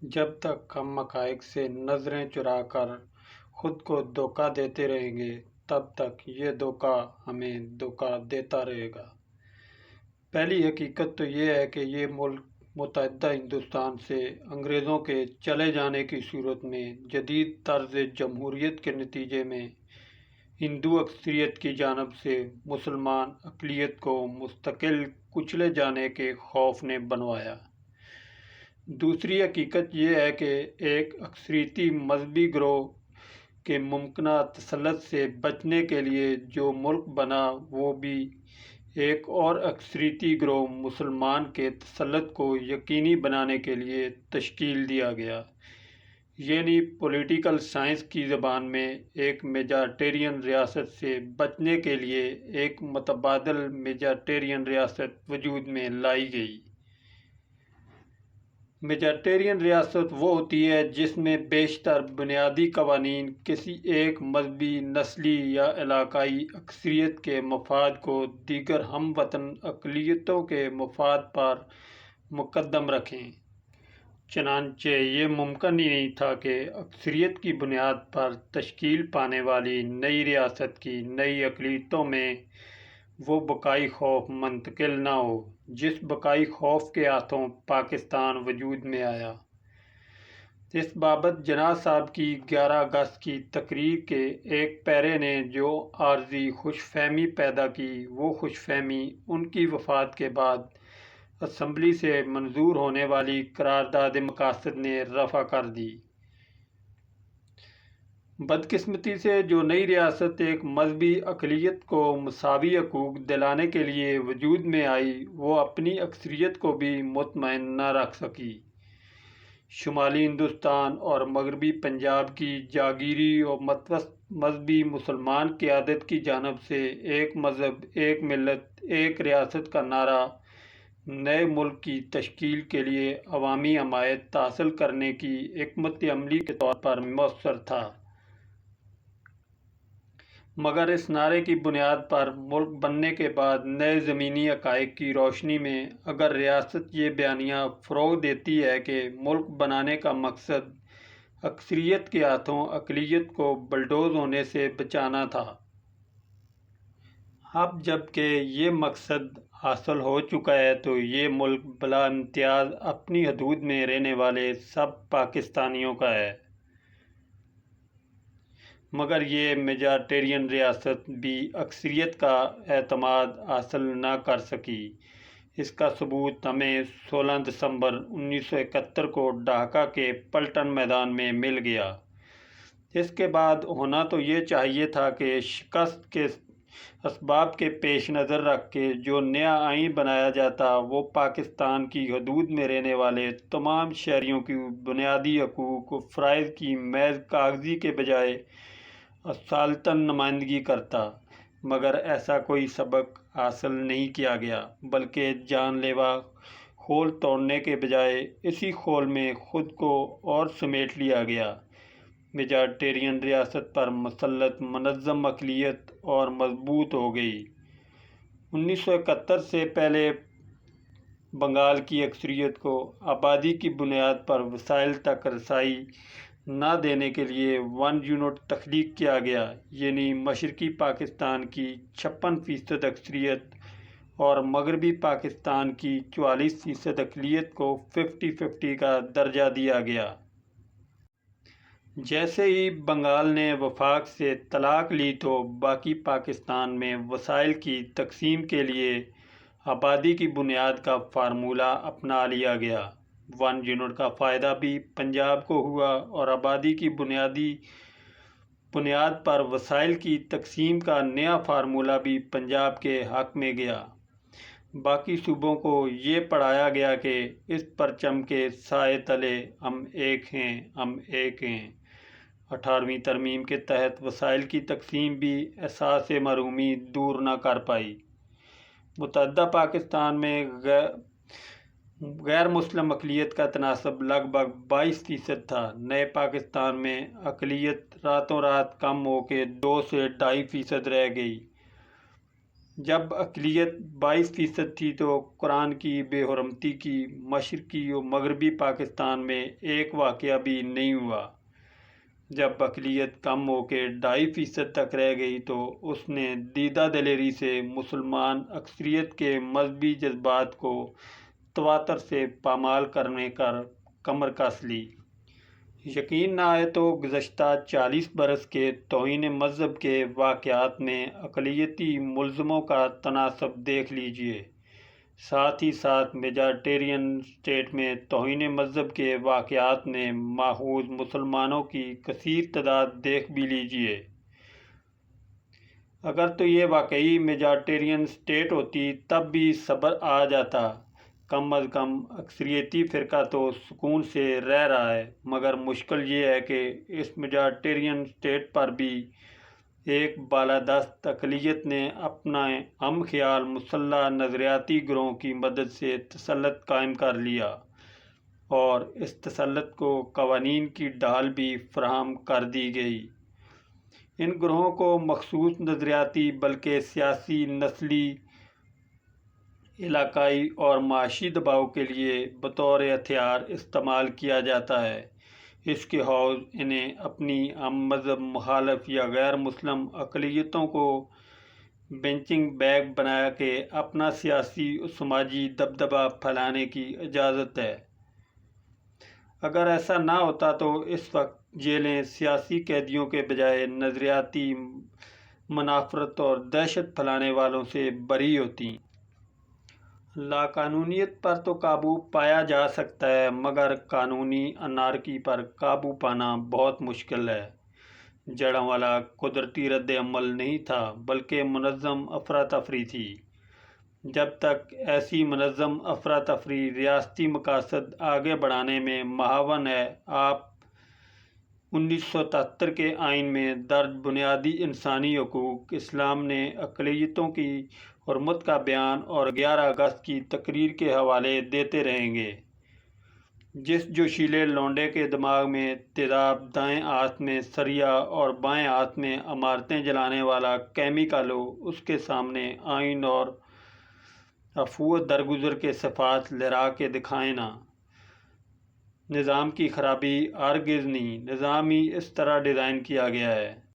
جب تک ہم حقائق سے نظریں چرا کر خود کو دھوکہ دیتے رہیں گے تب تک یہ دھوکہ ہمیں دھوکہ دیتا رہے گا۔ پہلی حقیقت تو یہ ہے کہ یہ ملک متحدہ ہندوستان سے انگریزوں کے چلے جانے کی صورت میں جدید طرز جمہوریت کے نتیجے میں ہندو اکثریت کی جانب سے مسلمان اقلیت کو مستقل کچلے جانے کے خوف نے بنوایا۔ دوسری حقیقت یہ ہے کہ ایک اکثریتی مذہبی گروہ کے ممکنہ تسلط سے بچنے کے لیے جو ملک بنا وہ بھی ایک اور اکثریتی گروہ مسلمان کے تسلط کو یقینی بنانے کے لیے تشکیل دیا گیا، یعنی پولیٹیکل سائنس کی زبان میں ایک میجارٹیرین ریاست سے بچنے کے لیے ایک متبادل میجارٹیرین ریاست وجود میں لائی گئی۔ میجارٹیرین ریاست وہ ہوتی ہے جس میں بیشتر بنیادی قوانین کسی ایک مذہبی، نسلی یا علاقائی اکثریت کے مفاد کو دیگر ہم وطن اقلیتوں کے مفاد پر مقدم رکھیں۔ چنانچہ یہ ممکن ہی نہیں تھا کہ اکثریت کی بنیاد پر تشکیل پانے والی نئی ریاست کی نئی اقلیتوں میں وہ بقائی خوف منتقل نہ ہو جس بقائی خوف کے ہاتھوں پاکستان وجود میں آیا۔ اس بابت جناح صاحب کی 11 اگست کی تقریر کے ایک پیرے نے جو عارضی خوش فہمی پیدا کی، وہ خوش فہمی ان کی وفات کے بعد اسمبلی سے منظور ہونے والی قرارداد مقاصد نے رفع کر دی۔ بدقسمتی سے جو نئی ریاست ایک مذہبی اقلیت کو مساوی حقوق دلانے کے لیے وجود میں آئی، وہ اپنی اکثریت کو بھی مطمئن نہ رکھ سکی۔ شمالی ہندوستان اور مغربی پنجاب کی جاگیری اور متوسط مذہبی مسلمان قیادت کی جانب سے ایک مذہب، ایک ملت، ایک ریاست کا نعرہ نئے ملک کی تشکیل کے لیے عوامی حمایت حاصل کرنے کی حکمت عملی کے طور پر مؤثر تھا۔ مگر اس نعرے کی بنیاد پر ملک بننے کے بعد نئے زمینی حقائق کی روشنی میں اگر ریاست یہ بیانیہ فروغ دیتی ہے کہ ملک بنانے کا مقصد اکثریت کے ہاتھوں اقلیت کو بلڈوز ہونے سے بچانا تھا، اب جب کہ یہ مقصد حاصل ہو چکا ہے تو یہ ملک بلا امتیاز اپنی حدود میں رہنے والے سب پاکستانیوں کا ہے۔ مگر یہ میجارٹیرین ریاست بھی اکثریت کا اعتماد حاصل نہ کر سکی۔ اس کا ثبوت ہمیں 16 دسمبر 1971 کو ڈھاکہ کے پلٹن میدان میں مل گیا۔ اس کے بعد ہونا تو یہ چاہیے تھا کہ شکست کے اسباب کے پیش نظر رکھ کے جو نیا آئین بنایا جاتا وہ پاکستان کی حدود میں رہنے والے تمام شہریوں کی بنیادی حقوق و فرائض کی محض کاغذی کے بجائے اصالتاً نمائندگی کرتا، مگر ایسا کوئی سبق حاصل نہیں کیا گیا، بلکہ جان لیوا خول توڑنے کے بجائے اسی خول میں خود کو اور سمیٹ لیا گیا۔ میجارٹیرین ریاست پر مسلط منظم اقلیت اور مضبوط ہو گئی۔ 1971 سے پہلے بنگال کی اکثریت کو آبادی کی بنیاد پر وسائل تک رسائی نہ دینے کے لیے 1 یونٹ تخلیق کیا گیا، یعنی مشرقی پاکستان کی 56% اکثریت اور مغربی پاکستان کی 44% اقلیت کو 50-50 کا درجہ دیا گیا۔ جیسے ہی بنگال نے وفاق سے طلاق لی تو باقی پاکستان میں وسائل کی تقسیم کے لیے آبادی کی بنیاد کا فارمولہ اپنا لیا گیا۔ 1 یونٹ کا فائدہ بھی پنجاب کو ہوا اور آبادی کی بنیاد پر وسائل کی تقسیم کا نیا فارمولہ بھی پنجاب کے حق میں گیا۔ باقی صوبوں کو یہ پڑھایا گیا کہ اس پرچم کے سائے تلے ہم ایک ہیں، ہم ایک ہیں۔ 18ویں ترمیم کے تحت وسائل کی تقسیم بھی احساس محرومی دور نہ کر پائی۔ متحدہ پاکستان میں غیر مسلم اقلیت کا تناسب لگ بھگ 22% تھا۔ نئے پاکستان میں اقلیت راتوں رات کم ہو کے 2 سے 2.5% رہ گئی۔ جب اقلیت 22% تھی تو قرآن کی بے حرمتی کی مشرقی و مغربی پاکستان میں ایک واقعہ بھی نہیں ہوا۔ جب اقلیت کم ہو کے 2.5% تک رہ گئی تو اس نے دیدہ دلیری سے مسلمان اکثریت کے مذہبی جذبات کو تواتر سے پامال کرنے کر کمر کس لی۔ یقین نہ آئے تو گزشتہ 40 برس کے توہین مذہب کے واقعات میں اقلیتی ملزموں کا تناسب دیکھ لیجیے۔ ساتھ ہی ساتھ میجارٹیرین اسٹیٹ میں توہین مذہب کے واقعات میں ماخوذ مسلمانوں کی کثیر تعداد دیکھ بھی لیجیے۔ اگر تو یہ واقعی میجارٹیرین اسٹیٹ ہوتی تب بھی صبر آ جاتا، کم از کم اکثریتی فرقہ تو سکون سے رہ رہا ہے، مگر مشکل یہ ہے کہ اس میجارٹیرین اسٹیٹ پر بھی ایک بالادست اقلیت نے اپنا ہم خیال مسلح نظریاتی گروہوں کی مدد سے تسلط قائم کر لیا اور اس تسلط کو قوانین کی ڈھال بھی فراہم کر دی گئی۔ ان گروہوں کو مخصوص نظریاتی بلکہ سیاسی، نسلی، علاقائی اور معاشی دباؤ کے لیے بطور ہتھیار استعمال کیا جاتا ہے۔ اس کے حوض انہیں اپنی ہم مذہب مخالف یا غیر مسلم اقلیتوں کو پنچنگ بیگ بنا کے اپنا سیاسی و سماجی دبدبہ پھیلانے کی اجازت ہے۔ اگر ایسا نہ ہوتا تو اس وقت جیلیں سیاسی قیدیوں کے بجائے نظریاتی منافرت اور دہشت پھیلانے والوں سے بری ہوتی۔ لاقانونیت پر تو قابو پایا جا سکتا ہے، مگر قانونی انارکی پر قابو پانا بہت مشکل ہے۔ جڑاں قدرتی رد عمل نہیں تھا بلکہ منظم افراتفری تھی۔ جب تک ایسی منظم افراتفری ریاستی مقاصد آگے بڑھانے میں معاون ہے، آپ 1973 کے آئین میں درج بنیادی انسانی حقوق اسلام نے اقلیتوں کی حرمت کا بیان اور 11 اگست کی تقریر کے حوالے دیتے رہیں گے۔ جس جوشیلے لونڈے کے دماغ میں تیزاب دائیں ہاتھ میں سریا اور بائیں ہاتھ میں عمارتیں جلانے والا کیمیکل ہو، اس کے سامنے آئین اور عفو درگزر کے صفات لہرا کے دکھائے نا۔ نظام کی خرابی ہرگز نہیں، نظام ہی اس طرح ڈیزائن کیا گیا ہے۔